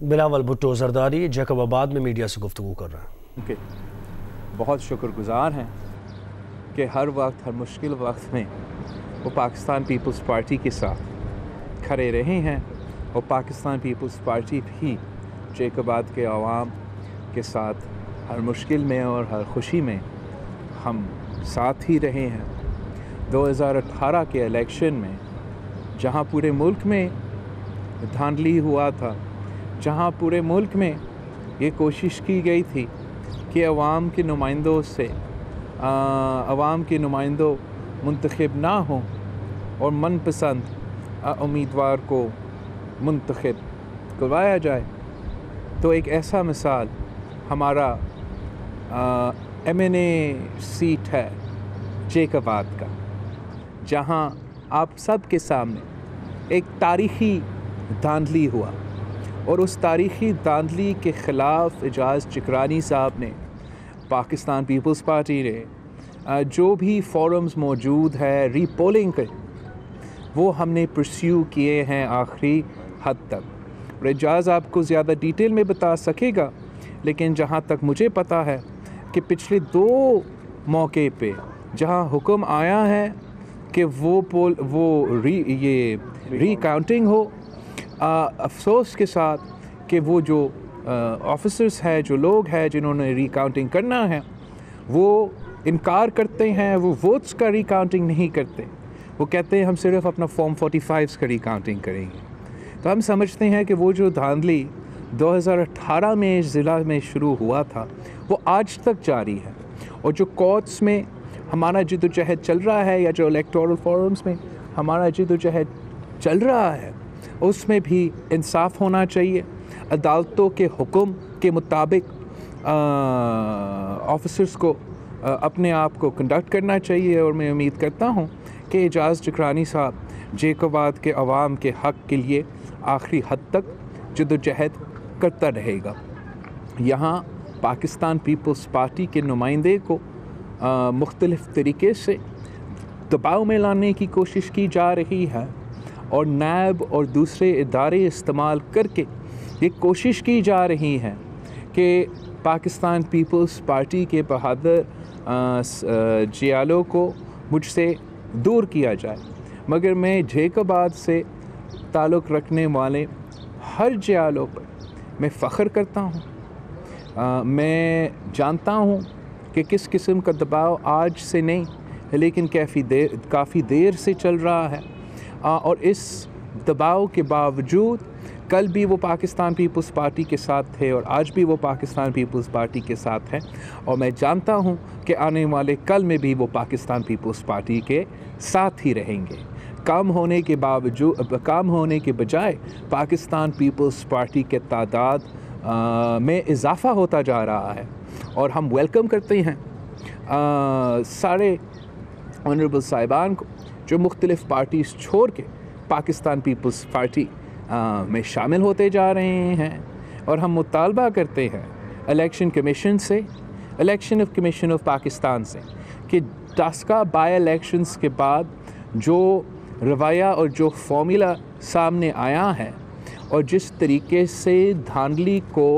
बिलावल भुट्टो जरदारी जैकबाबाद में मीडिया से गुफ्तगू कर रहे हैं। उनके बहुत शुक्रगुजार हैं कि हर वक्त, हर मुश्किल वक्त में वो पाकिस्तान पीपल्स पार्टी के साथ खड़े रहे हैं और पाकिस्तान पीपल्स पार्टी भी जैकबाबाद के अवाम के साथ हर मुश्किल में और हर खुशी में हम साथ ही रहे हैं। 2018 के इलेक्शन में जहां पूरे मुल्क में धांधली हुआ था, जहां पूरे मुल्क में ये कोशिश की गई थी कि अवाम के नुमाइंदों से अवाम के नुमाइंदों मुंतखब ना हों और मनपसंद उम्मीदवार को मुंतखब करवाया जाए, तो एक ऐसा मिसाल हमारा MNA सीट है जैकबाबाद का, जहां आप सब के सामने एक तारीख़ी धांधली हुआ और उस तारीख़ी धांधली के ख़िलाफ़ एजाज़ चिकरानी साहब ने, पाकिस्तान पीपल्स पार्टी ने जो भी फोरम्स मौजूद है रीपोलिंग के, वो हमने परस्यू किए हैं आखिरी हद तक। और एजाज़ आपको ज़्यादा डिटेल में बता सकेगा, लेकिन जहाँ तक मुझे पता है कि पिछले 2 मौके पे जहाँ हुक्म आया है कि वो रीकाउंटिंग हो, अफसोस के साथ कि वो जो ऑफिसर्स हैं, जो लोग हैं जिन्होंने रीकाउंटिंग करना है, वो इनकार करते हैं, वो वोट्स का रीकाउंटिंग नहीं करते। वो कहते हैं हम सिर्फ अपना फॉर्म 45 का रीकाउंटिंग करेंगे। तो हम समझते हैं कि वो जो धांधली 2018 में ज़िला में शुरू हुआ था वो आज तक जारी है, और जो कोर्ट्स में हमारा जिद्दोजहद चल रहा है या जो इलेक्टोरल फोरम्स में हमारा जिद्दोजहद चल रहा है, उसमें भी इंसाफ होना चाहिए। अदालतों के हुक्म के मुताबिक ऑफिसर्स को अपने आप को कंडक्ट करना चाहिए, और मैं उम्मीद करता हूँ कि एजाज़ चिकरानी साहब जैकबाबाद के अवाम के हक़ के लिए आखिरी हद तक जिद्दोजहद करता रहेगा। यहाँ पाकिस्तान पीपल्स पार्टी के नुमाइंदे को मुख्तलिफ़ तरीके से दबाव में लाने की कोशिश की जा रही है, और नैब और दूसरे इदारे इस्तेमाल करके ये कोशिश की जा रही है कि पाकिस्तान पीपल्स पार्टी के बहादुर जियालों को मुझसे दूर किया जाए। मगर मैं जैकबाबाद से ताल्लुक़ रखने वाले हर जियालों पर मैं फ़ख्र करता हूँ। मैं जानता हूँ कि किस किस्म का दबाव आज से नहीं, लेकिन काफ़ी देर से चल रहा है, और इस दबाव के बावजूद कल भी वो पाकिस्तान पीपल्स पार्टी के साथ थे और आज भी वो पाकिस्तान पीपल्स पार्टी के साथ हैं, और मैं जानता हूँ कि आने वाले कल में भी वो पाकिस्तान पीपल्स पार्टी के साथ ही रहेंगे। काम होने के बजाय पाकिस्तान पीपल्स पार्टी के तादाद में इजाफ़ा होता जा रहा है, और हम वेलकम करते हैं सारे ऑनरेबल साहिबान को जो मुख्तलिफ़ पार्टीज़ छोड़ के पाकिस्तान पीपल्स पार्टी में शामिल होते जा रहे हैं। और हम मुतालबा करते हैं इलेक्शन कमीशन से, इलेक्शन कमीशन ऑफ पाकिस्तान से, कि टास्का बाई इलेक्शंस के बाद जो रवैया और जो फॉर्मूला सामने आया है और जिस तरीके से धांधली को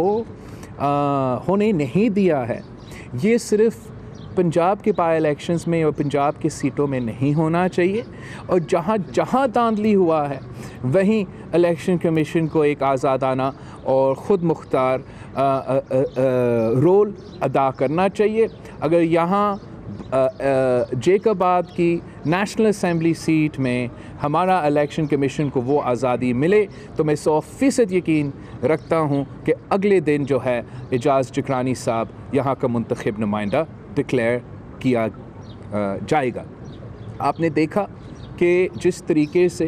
होने नहीं दिया है, ये सिर्फ़ पंजाब के बाई इलेक्शंस में और पंजाब की सीटों में नहीं होना चाहिए, और जहाँ जहाँ धांधली हुआ है वहीं इलेक्शन कमीशन को एक आज़ादाना और ख़ुद मुख्तार रोल अदा करना चाहिए। अगर यहाँ जैकबाबाद की नेशनल असम्बली सीट में हमारा इलेक्शन कमीशन को वो आज़ादी मिले, तो मैं 100% यकीन रखता हूँ कि अगले दिन जो है एजाज़ चिकरानी साहब यहाँ का मुंतखब नुमाइंदा डिक्लेयर किया जाएगा। आपने देखा कि जिस तरीके से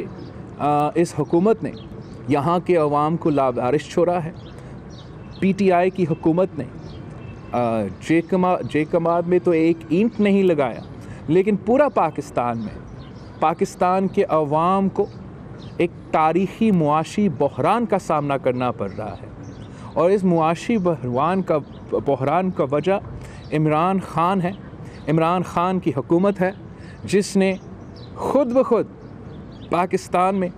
इस हुकूमत ने यहाँ के अवाम को लावारिस छोड़ा है। PTI की हुकूमत ने जैकबाबाद में तो एक ईंट नहीं लगाया, लेकिन पूरा पाकिस्तान में पाकिस्तान के अवाम को एक तारीख़ी मुआशी बहरान का सामना करना पड़ रहा है, और इस मुआशी बहरान का वजह इमरान ख़ान है। इमरान ख़ान की हुकूमत है जिसने ख़ुद ब खुद पाकिस्तान में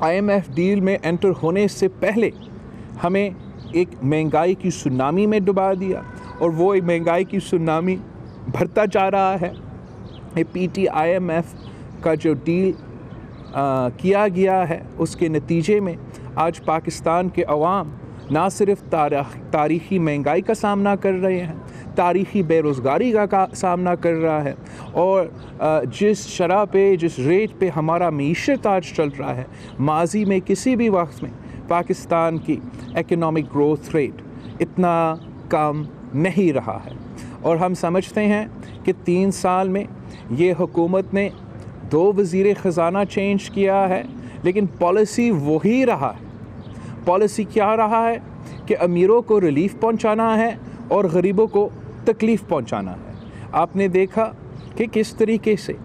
IMF डील में एंटर होने से पहले हमें एक महंगाई की सुनामी में डुबा दिया और वो एक महंगाई की सुनामी बढ़ता जा रहा है। ये PTIMF का जो डील किया गया है उसके नतीजे में आज पाकिस्तान के अवाम ना सिर्फ तारीख़ी महंगाई का सामना कर रहे हैं, तारीख़ी बेरोज़गारी का सामना कर रहा है, और जिस शरह पे जिस रेट पे हमारा मईशत आज चल रहा है, माजी में किसी भी वक्त में पाकिस्तान की एकोनॉमिक ग्रोथ रेट इतना कम नहीं रहा है। और हम समझते हैं कि 3 साल में ये हुकूमत ने 2 वज़ीर ख़ज़ाना चेंज किया है, लेकिन पॉलिसी वही रहा है। पॉलिसी क्या रहा है कि अमीरों को रिलीफ़ पहुंचाना है और गरीबों को तकलीफ़ पहुंचाना है। आपने देखा कि किस तरीके से,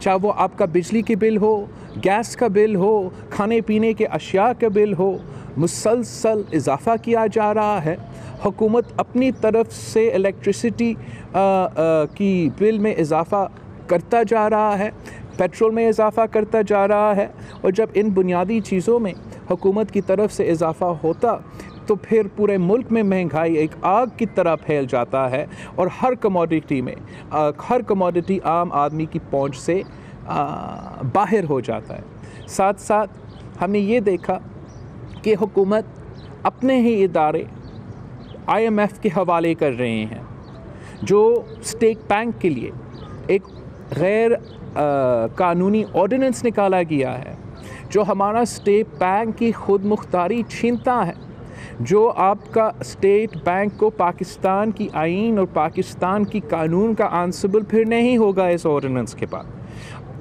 चाहे वो आपका बिजली के बिल हो, गैस का बिल हो, खाने पीने के अशिया का बिल हो, मुसलसल इजाफ़ा किया जा रहा है। हुकूमत अपनी तरफ से इलेक्ट्रिसिटी की बिल में इजाफ़ा करता जा रहा है, पेट्रोल में इजाफ़ा करता जा रहा है, और जब इन बुनियादी चीज़ों में हुकूमत की तरफ से इजाफ़ा होता तो फिर पूरे मुल्क में महंगाई एक आग की तरह फैल जाता है और हर कमोडिटी आम आदमी की पहुंच से बाहर हो जाता है। साथ साथ हमने ये देखा कि हुकूमत अपने ही इदारे IMF के हवाले कर रहे हैं, जो स्टेट बैंक के लिए एक गैर कानूनी ऑर्डिनेंस निकाला गया है, जो हमारा स्टेट बैंक की खुद मुख्तारी छीनता है, जो आपका स्टेट बैंक को पाकिस्तान की आईन और पाकिस्तान की कानून का आंसबल फिर नहीं होगा। इस ऑर्डिनेंस के बाद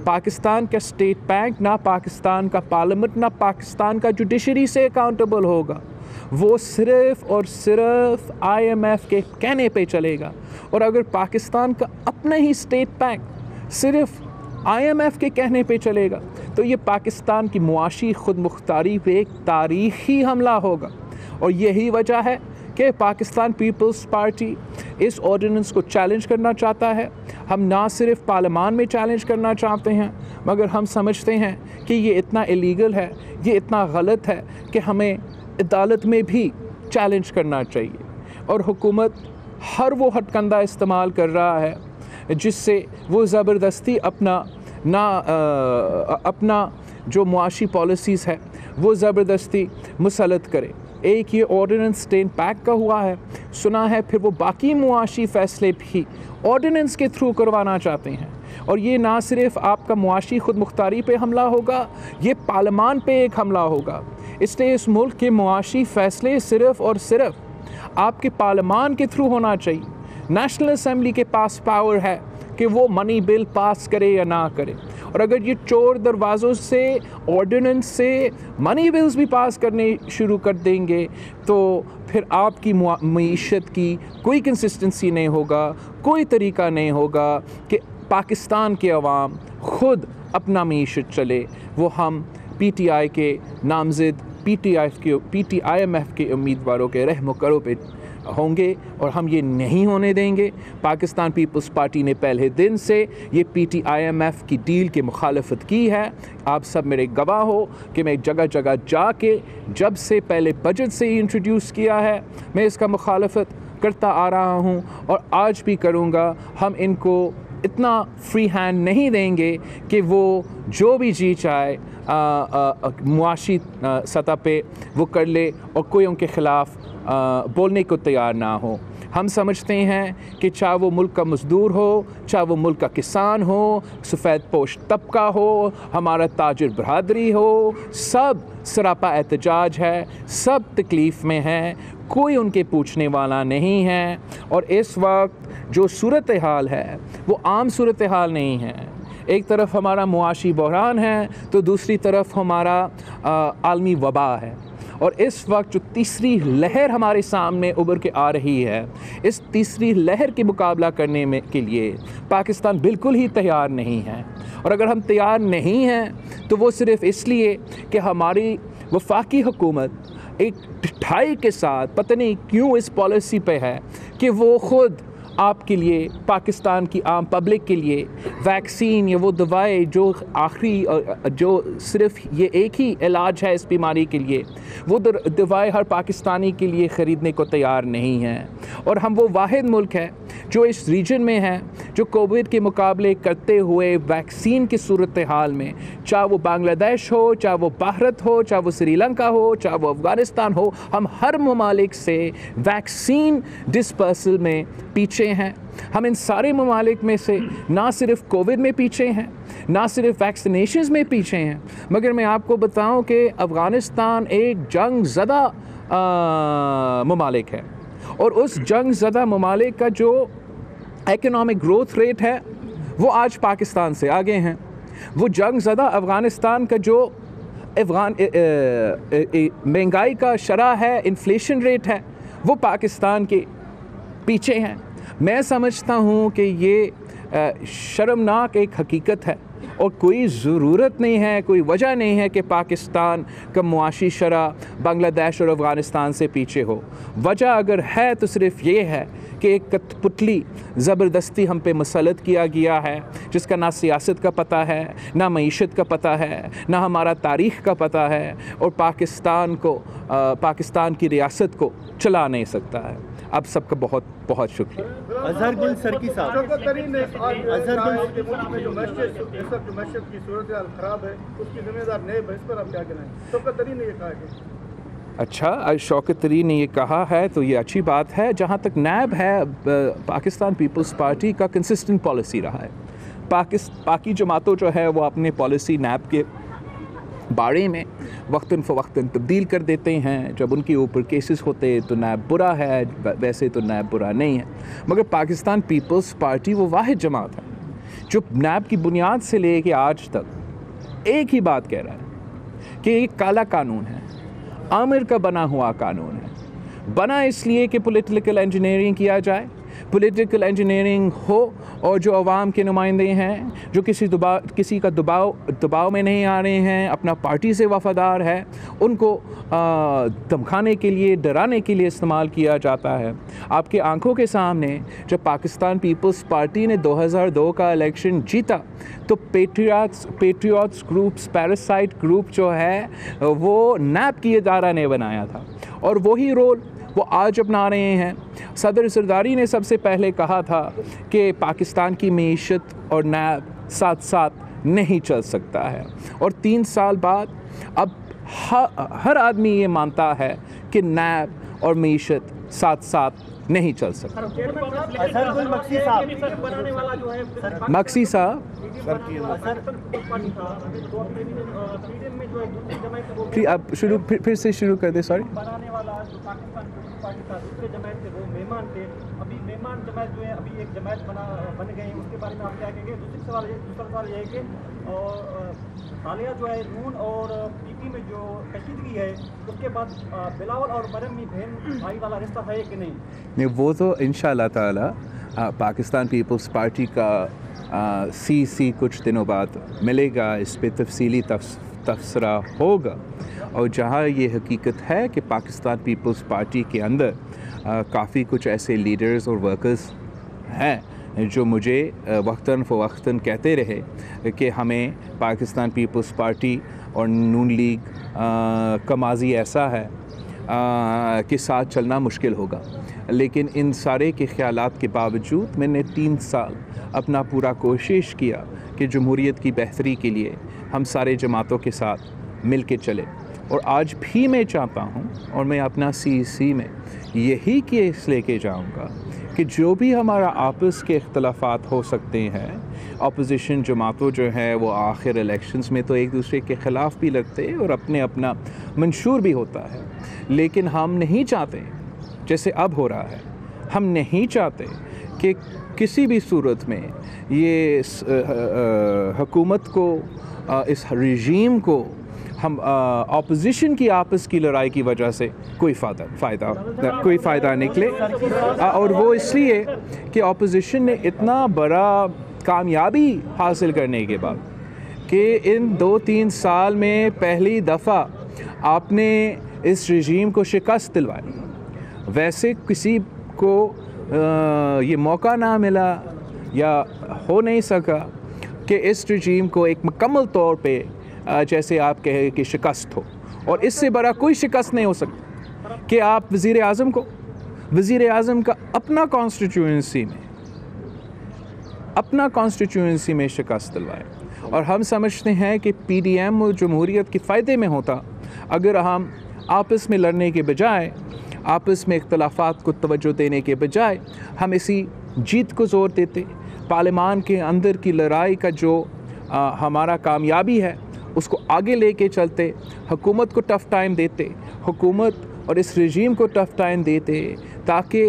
पाकिस्तान का स्टेट बैंक ना पाकिस्तान का पार्लियामेंट ना पाकिस्तान का जुडिशरी से अकाउंटेबल होगा, वो सिर्फ़ और सिर्फ IMF के कहने पे चलेगा। और अगर पाकिस्तान का अपना ही स्टेट बैंक सिर्फ IMF के कहने पे चलेगा तो ये पाकिस्तान की मुआशी खुद मुख्तारी पे एक तारीख़ी हमला होगा। और यही वजह है कि पाकिस्तान पीपल्स पार्टी इस ऑर्डिनेंस को चैलेंज करना चाहता है। हम ना सिर्फ पार्लियामान में चैलेंज करना चाहते हैं, मगर हम समझते हैं कि ये इतना इलीगल है, ये इतना गलत है कि हमें अदालत में भी चैलेंज करना चाहिए। और हुकूमत हर वो हथकंडा इस्तेमाल कर रहा है जिससे वो ज़बरदस्ती अपना जो मुआशी पॉलिसीज़ है वो ज़बरदस्ती मुसलत करे। एक ये ऑर्डिनेंस स्टेट बैंक का हुआ है, सुना है फिर वो बाकी मुआशी फ़ैसले भी ऑर्डिनेंस के थ्रू करवाना चाहते हैं। और ये ना सिर्फ आपका मुआशी खुद मुख्तारी पे हमला होगा, ये पार्लियामान पे एक हमला होगा। इसलिए इस मुल्क के मुआशी फ़ैसले सिर्फ़ और सिर्फ आपके पार्लियामान के थ्रू होना चाहिए। नेशनल असम्बली के पास पावर है कि वो मनी बिल पास करे या ना करे, और अगर ये चोर दरवाज़ों से ऑर्डिनेंस से मनी बिल्स भी पास करने शुरू कर देंगे तो फिर आपकी मईशत की कोई कंसिस्टेंसी नहीं होगा, कोई तरीका नहीं होगा कि पाकिस्तान के अवाम ख़ुद अपना मईशत चले। वो हम PTI के नामज़द PTIMF के उम्मीदवारों के रहमो करो पे होंगे और हम ये नहीं होने देंगे। पाकिस्तान पीपल्स पार्टी ने पहले दिन से ये PTIMF की डील की मुखालफत की है। आप सब मेरे गवाह हो कि मैं जगह जगह जाके जब से पहले बजट से ही इंट्रोड्यूस किया है मैं इसका मुखालफत करता आ रहा हूँ और आज भी करूँगा। हम इनको इतना फ्री हैंड नहीं देंगे कि वो जो भी जी चाहे मुआशी सतह पे वो कर ले और कोई उनके ख़िलाफ़ बोलने को तैयार ना हो। हम समझते हैं कि चाहे वो मुल्क का मज़दूर हो, चाहे वो मुल्क का किसान हो, सफ़ेद पोश तबका हो, हमारा ताजिर बरदरी हो, सब सरापा एहतजाज है, सब तकलीफ़ में हैं, कोई उनके पूछने वाला नहीं है। और इस वक्त जो सूरत हाल है वो आम सूरत हाल नहीं है। एक तरफ हमारा मुआशी बहरान है तो दूसरी तरफ हमारा आलमी वबा है। और इस वक्त जो तीसरी लहर हमारे सामने उभर के आ रही है, इस तीसरी लहर के मुकाबला करने में के लिए पाकिस्तान बिल्कुल ही तैयार नहीं है। और अगर हम तैयार नहीं हैं तो वो सिर्फ़ इसलिए कि हमारी वफाकी हुकूमत एक ढिठाई के साथ पता नहीं क्यों इस पॉलिसी पे है कि वो ख़ुद आपके लिए, पाकिस्तान की आम पब्लिक के लिए वैक्सीन या वो दवाएं जो आखिरी जो सिर्फ ये एक ही इलाज है इस बीमारी के लिए, वो दवाएं हर पाकिस्तानी के लिए ख़रीदने को तैयार नहीं हैं। और हम वो वाहिद मुल्क है जो इस रीजन में है जो कोविड के मुकाबले करते हुए वैक्सीन की सूरत हाल में, चाहे वो बांग्लादेश हो, चाहे वो भारत हो, चाहे वो श्रीलंका हो, चाहे वो अफ़गानिस्तान हो, हम हर ममालिक से वैक्सीन डिस्पर्सल में पीछे हैं। हम इन सारे ममालिक में से ना सिर्फ कोविड में पीछे हैं, ना सिर्फ वैक्सीनेशंस में पीछे हैं, मगर मैं आपको बताऊं कि अफ़गानिस्तान एक जंग ज़दा ममालिक है, और उस जंग ज़दा ममालिक का जो एकोनॉमिक ग्रोथ रेट है वो आज पाकिस्तान से आगे हैं। वो जंग ज़दा अफ़गानिस्तान का जो महंगाई का शरह है, इन्फ्लेशन रेट है, वो पाकिस्तान के पीछे हैं। मैं समझता हूँ कि ये शर्मनाक एक हकीकत है और कोई ज़रूरत नहीं है, कोई वजह नहीं है कि पाकिस्तान का मुआशी शरह बांग्लादेश और अफ़गानिस्तान से पीछे हो। वजह अगर है तो सिर्फ़ ये है कि एक कठपुतली ज़बरदस्ती हम पे मुसल्लत किया गया है, जिसका ना सियासत का पता है, ना मईशत का पता है, ना हमारा तारीख़ का पता है, और पाकिस्तान की रियासत को चला नहीं सकता है। अब सबका बहुत बहुत शुक्रिया। अजहर गुल सरकी साहब, अजहर गुल के मुल्क में जो मैशत की सूरत हाल ख़राब है, उसकी जिम्मेदार नैब है, इस पर आप क्या कहना है? शौकत तरीन ने ये कहा है। अच्छा, शौकत तरीन ने ये कहा है तो ये अच्छी बात है। जहाँ तक नैब है, पाकिस्तान पीपल्स पार्टी का कंसिस्टेंट पॉलिसी रहा है। बाकी जमातों जो है वो अपने पॉलिसी नैब के बारे में वक्तन फ़वक्तन तब्दील कर देते हैं। जब उनके ऊपर केसेस होते तो नैब बुरा है, वैसे तो नैब बुरा नहीं है। मगर पाकिस्तान पीपल्स पार्टी वो वाहिद जमात है जो नैब की बुनियाद से लेके आज तक एक ही बात कह रहा है कि ये काला कानून है, आमिर का बना हुआ कानून है। बना इसलिए कि पॉलिटिकल इंजीनियरिंग किया जाए, पॉलिटिकल इंजीनियरिंग हो, और जो अवाम के नुमाइंदे हैं जो किसी का दबाव में नहीं आ रहे हैं, अपना पार्टी से वफ़ादार है, उनको धमकाने के लिए, डराने के लिए इस्तेमाल किया जाता है। आपके आंखों के सामने जब पाकिस्तान पीपल्स पार्टी ने 2002 का इलेक्शन जीता तो पेट्रियट्स ग्रुप्स, पैरासाइट ग्रुप जो है वो नैब की इदारा ने बनाया था, और वही रोल वो आज अपना रहे हैं। सदर सरदारी ने सबसे पहले कहा था कि पाकिस्तान की मईशत और नैब साथ साथ नहीं चल सकता है, और 3 साल बाद अब हर आदमी ये मानता है कि नैब और मईशत साथ साथ नहीं चल सकता। अजहर गुल मक्सी साहब, मक्सी साहब, फिर से शुरू कर दे। सॉरी, दूसरे जमात थे वो मेहमान थे, अभी मेहमान जमात जो है अभी एक जमात बन गए हैं, उसके बारे में आप क्या कहेंगे? दूसरा सवाल ये है कि हालिया जो है नून और पीपी में जो कशीदगी है, उसके बाद बिलावल और मरम में बहन भाई वाला रिश्ता है कि नहीं? वो तो इंशाअल्लाह ताला पाकिस्तान पीपल्स पार्टी का सीसी कुछ दिनों बाद मिलेगा, इस पे तफसीली तबसरा होगा। और जहाँ ये हकीकत है कि पाकिस्तान पीपल्स पार्टी के अंदर काफ़ी कुछ ऐसे लीडर्स और वर्कर्स हैं जो मुझे वक्तन फ़वक्तन कहते रहे कि हमें पाकिस्तान पीपल्स पार्टी और नून लीग का माजी ऐसा है कि साथ चलना मुश्किल होगा। लेकिन इन सारे के ख़यालात के बावजूद मैंने 3 साल अपना पूरा कोशिश किया कि जमहूरियत की बेहतरी के लिए हम सारे जमातों के साथ मिल के चले, और आज भी मैं चाहता हूँ और मैं अपना सीसी में यही केस लेके जाऊँगा कि जो भी हमारा आपस के इख्तलाफात हो सकते हैं, अपोजिशन जमातों जो है वो आखिर इलेक्शंस में तो एक दूसरे के ख़िलाफ़ भी लगते हैं और अपना मंशूर भी होता है, लेकिन हम नहीं चाहते, जैसे अब हो रहा है, हम नहीं चाहते कि किसी भी सूरत में ये हुकूमत को, इस रजीम को हम ऑपोजिशन की आपस की लड़ाई की वजह से कोई फ़ायदा निकले। और वो इसलिए कि ऑपोजिशन ने इतना बड़ा कामयाबी हासिल करने के बाद कि इन 2-3 साल में पहली दफ़ा आपने इस रजीम को शिकस्त दिलवाई। वैसे किसी को ये मौका ना मिला या हो नहीं सका कि इस रजीम को एक मुकम्मल तौर पे जैसे आप कहें कि शिकस्त हो, और इससे बड़ा कोई शिकस्त नहीं हो सकता कि आप वज़ीर आज़म को, वज़ीर आज़म का अपना कॉन्स्टिट्यूंसी में शिकस्त दिलवाए। और हम समझते हैं कि PDM और जमहूरियत के फ़ायदे में होता अगर हम आपस में लड़ने के बजाय, आपस में इख्तलाफात को तवज्जो देने के बजाय हम इसी जीत को ज़ोर देते। पार्लिमान के अंदर की लड़ाई का जो हमारा कामयाबी है उसको आगे लेके चलते, हुकूमत को टफ़ टाइम देते, हुकूमत और इस रजीम को टफ़ टाइम देते, ताकि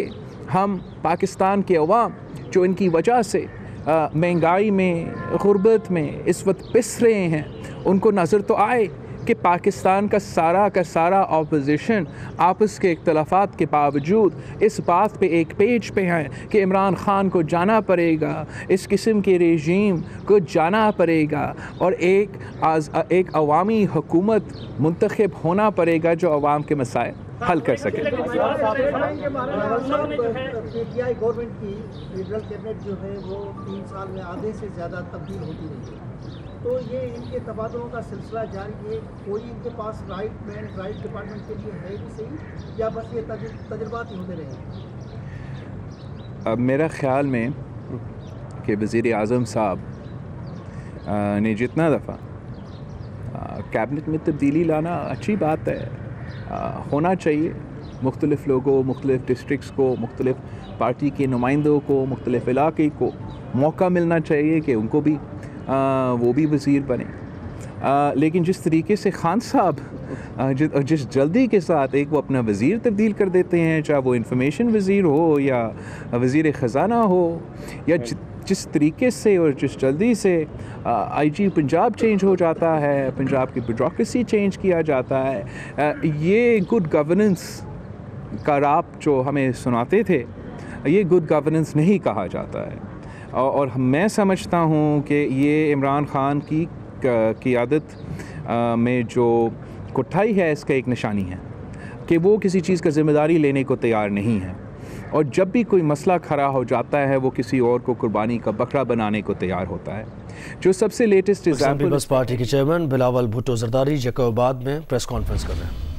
हम पाकिस्तान के अवाम जो इनकी वजह से महंगाई में, गुर्बत में इस वक्त पिस रहे हैं, उनको नज़र तो आए कि पाकिस्तान का सारा ऑपोजिशन आपस के इख्तलाफात के बावजूद इस बात पे एक पेज पे है कि इमरान ख़ान को जाना पड़ेगा, इस किस्म के रेजीम को जाना पड़ेगा और एक अवामी हुकूमत मुंतखब होना पड़ेगा जो अवाम के मसाइल हल कर सके। PTI गवर्नमेंट की फेडरल कैबिनेट जो है वो 3 साल में आधे से ज़्यादा तब्दील होती रही है, तो ये इनके तबादलों का सिलसिला जारी है। कोई इनके पास राइट डिपार्टमेंट के लिए है भी सही, या बस ये तजुर्बात ही होते रहे? अब मेरा ख़्याल में कि वज़ीर आज़म साहब ने जितना दफ़ा कैबिनेट में तब्दीली लाना अच्छी बात है, होना चाहिए। मुख्तलिफ़ लोगों, मुख्तलिफ़ डिस्ट्रिक्ट्स को, मुख्तलिफ़ पार्टी के नुमाइंदों को, मुख्तलिफ़ इलाके को मौका मिलना चाहिए कि उनको भी वो भी वज़ीर बने। लेकिन जिस तरीके से खान साहब जिस जल्दी के साथ एक वो अपना वज़ीर तब्दील कर देते हैं, चाहे वो इंफॉर्मेशन वज़ीर हो या वज़ीर ख़ज़ाना हो, या जिस तरीके से और जिस जल्दी से IG पंजाब चेंज हो जाता है, पंजाब की ब्यूरोक्रेसी चेंज किया जाता है, ये गुड गवर्नेंस का राप जो हमें सुनाते थे, ये गुड गवर्नेंस नहीं कहा जाता है। और मैं समझता हूँ कि ये इमरान ख़ान की क़ियादत में जो कुठाई है इसका एक निशानी है कि वो किसी चीज़ का ज़िम्मेदारी लेने को तैयार नहीं है, और जब भी कोई मसला खड़ा हो जाता है वो किसी और को कुर्बानी का बकरा बनाने को तैयार होता है। जो सबसे लेटेस्ट एग्जाम्पल पीपल्स पार्टी के चेयरमैन बिलावल भुट्टो जरदारी जैकबाबाद में प्रेस कॉन्फ्रेंस कर रहे हैं।